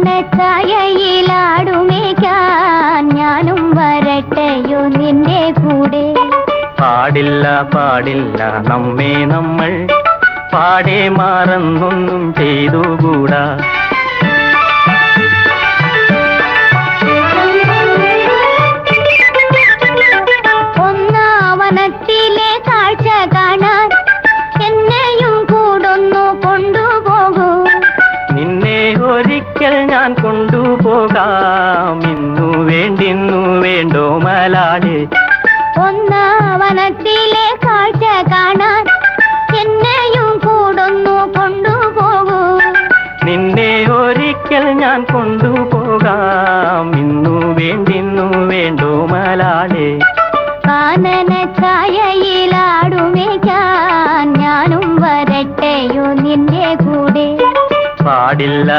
കാനനച്ചായയിലാടുമേക്കാൻ ഞാനും വരട്ടെയോ നിന്റെ കൂടെ. പാടില്ല പാടില്ല നമ്മെ നമ്മൾ പാടെ മാറന്നൊന്നും ചെയ്തുകൂടാ. ഒന്നാവനത്തിലെ കാഴ്ച കാണാൻ എന്നെയും കൂടൊന്നു കൊണ്ടുപോകൂ. നിന്നെ ഒരിക്കൽ ഞാൻ കൊണ്ടുപോകാം. ഇന്നു വേണ്ടിന്നു വേണ്ടോ മലാളെ. ഒന്നാവനത്തിലെ കാഴ്ച കാണാൻ എന്നെയും കൂടൊന്നു കൊണ്ടുപോകൂ. നിന്നെ ഒരിക്കൽ ഞാൻ കൊണ്ടുപോകാം. ഇന്നു വേണ്ടിന്നു വേണ്ടോ മലാളെ. കാനനച്ചായയിലാടുമേക്കാൻ ഞാനും വരട്ടെയോ നിന്റെ കൂടെ. പാടില്ല